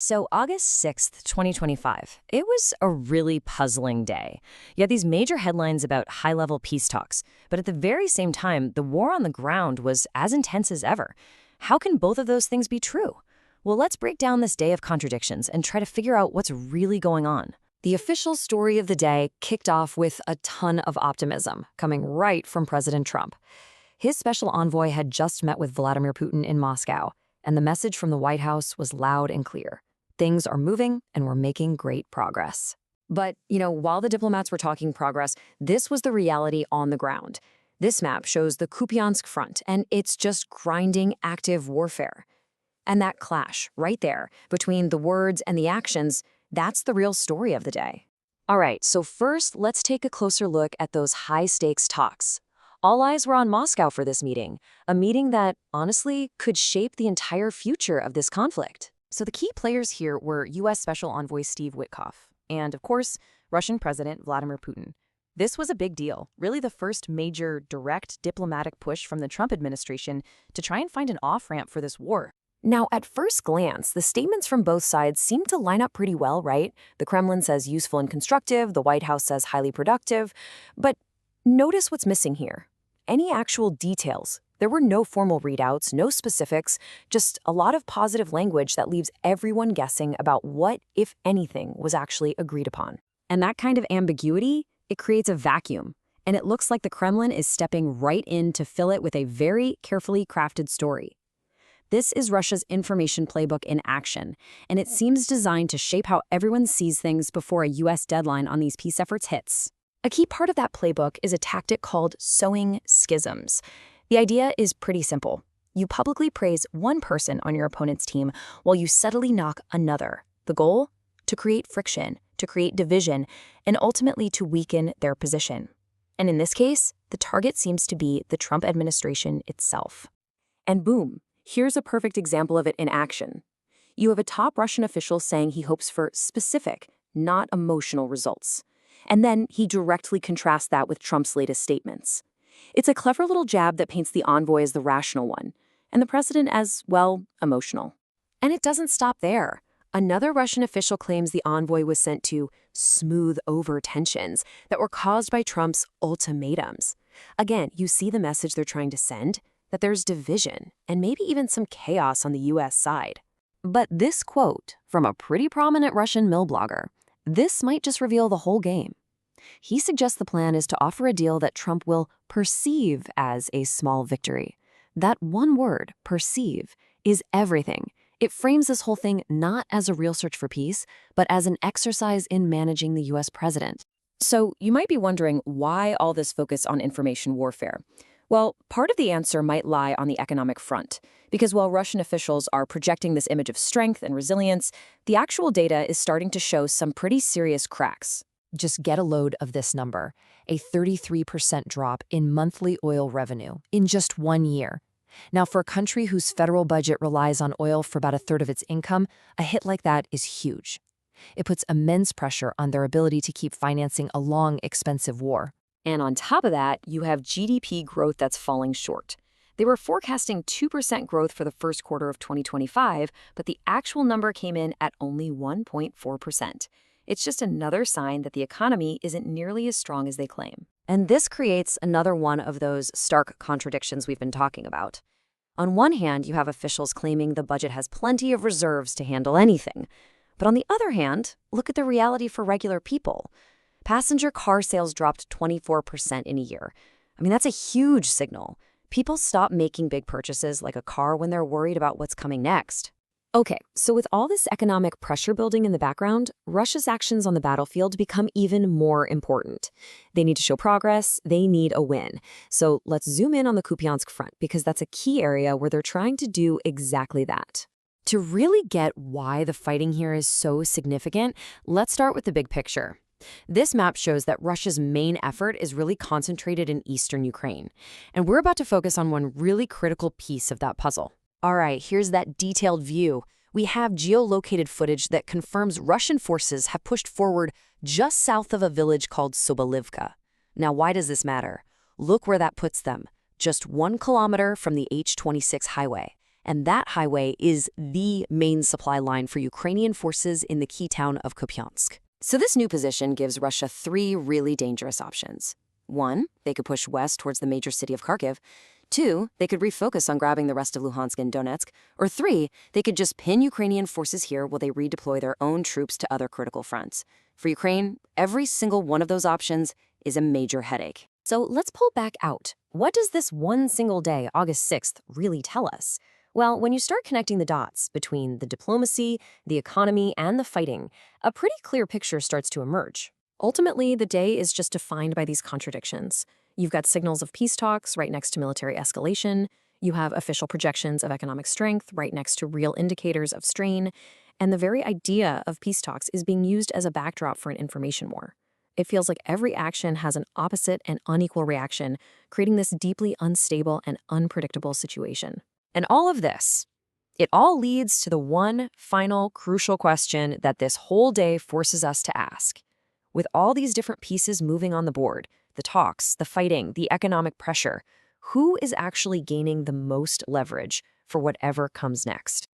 So, August 6th, 2025, it was a really puzzling day. You had these major headlines about high level peace talks, but at the very same time, the war on the ground was as intense as ever. How can both of those things be true? Well, let's break down this day of contradictions and try to figure out what's really going on. The official story of the day kicked off with a ton of optimism, coming right from President Trump. His special envoy had just met with Vladimir Putin in Moscow, and the message from the White House was loud and clear. Things are moving, and we're making great progress. But, while the diplomats were talking progress, this was the reality on the ground. This map shows the Kupiansk front, and it's just grinding active warfare. And that clash, right there, between the words and the actions, that's the real story of the day. All right, so first, let's take a closer look at those high-stakes talks. All eyes were on Moscow for this meeting, a meeting that, honestly, could shape the entire future of this conflict. So the key players here were U.S. Special Envoy Steve Witkoff and, of course, Russian President Vladimir Putin. This was a big deal, really the first major direct diplomatic push from the Trump administration to try and find an off-ramp for this war. Now, at first glance, the statements from both sides seem to line up pretty well, right? The Kremlin says useful and constructive, the White House says highly productive. But notice what's missing here. Any actual details. There were no formal readouts, no specifics, just a lot of positive language that leaves everyone guessing about what, if anything, was actually agreed upon. And that kind of ambiguity, it creates a vacuum. And it looks like the Kremlin is stepping right in to fill it with a very carefully crafted story. This is Russia's information playbook in action, and it seems designed to shape how everyone sees things before a U.S. deadline on these peace efforts hits. A key part of that playbook is a tactic called sowing schisms. The idea is pretty simple. You publicly praise one person on your opponent's team while you subtly knock another. The goal? To create friction, to create division, and ultimately to weaken their position. And in this case, the target seems to be the Trump administration itself. And boom, here's a perfect example of it in action. You have a top Russian official saying he hopes for specific, not emotional results. And then he directly contrasts that with Trump's latest statements. It's a clever little jab that paints the envoy as the rational one, and the president as, well, emotional. And it doesn't stop there. Another Russian official claims the envoy was sent to smooth over tensions that were caused by Trump's ultimatums. Again, you see the message they're trying to send, that there's division and maybe even some chaos on the U.S. side. But this quote from a pretty prominent Russian mill blogger, this might just reveal the whole game. He suggests the plan is to offer a deal that Trump will perceive as a small victory. That one word, perceive, is everything. It frames this whole thing not as a real search for peace, but as an exercise in managing the U.S. president. So, you might be wondering why all this focus on information warfare. Well, part of the answer might lie on the economic front, because while Russian officials are projecting this image of strength and resilience, the actual data is starting to show some pretty serious cracks. Just get a load of this number, a 33% drop in monthly oil revenue in just 1 year. Now, for a country whose federal budget relies on oil for about a third of its income, a hit like that is huge. It puts immense pressure on their ability to keep financing a long, expensive war. And on top of that, you have GDP growth that's falling short. They were forecasting 2% growth for the first quarter of 2025, but the actual number came in at only 1.4%. It's just another sign that the economy isn't nearly as strong as they claim. And this creates another one of those stark contradictions we've been talking about. On one hand, you have officials claiming the budget has plenty of reserves to handle anything. But on the other hand, look at the reality for regular people. Passenger car sales dropped 24% in a year. I mean, that's a huge signal. People stop making big purchases like a car when they're worried about what's coming next. Okay, so with all this economic pressure building in the background, Russia's actions on the battlefield become even more important. They need to show progress, they need a win. So let's zoom in on the Kupiansk front, because that's a key area where they're trying to do exactly that. To really get why the fighting here is so significant, let's start with the big picture. This map shows that Russia's main effort is really concentrated in eastern Ukraine. And we're about to focus on one really critical piece of that puzzle. All right, here's that detailed view. We have geolocated footage that confirms Russian forces have pushed forward just south of a village called Sobolivka. Now, why does this matter? Look where that puts them, just 1 kilometer from the H-26 highway. And that highway is the main supply line for Ukrainian forces in the key town of Kupiansk. So this new position gives Russia 3 really dangerous options. 1, they could push west towards the major city of Kharkiv. 2, they could refocus on grabbing the rest of Luhansk and Donetsk. Or 3, they could just pin Ukrainian forces here while they redeploy their own troops to other critical fronts. For Ukraine, every single one of those options is a major headache. So let's pull back out. What does this one single day, August 6th, really tell us? Well, when you start connecting the dots between the diplomacy, the economy, and the fighting, a pretty clear picture starts to emerge. Ultimately, the day is just defined by these contradictions. You've got signals of peace talks right next to military escalation. You have official projections of economic strength right next to real indicators of strain. And the very idea of peace talks is being used as a backdrop for an information war. It feels like every action has an opposite and unequal reaction, creating this deeply unstable and unpredictable situation. And all of this, it all leads to the one final crucial question that this whole day forces us to ask. With all these different pieces moving on the board, the talks, the fighting, the economic pressure, who is actually gaining the most leverage for whatever comes next?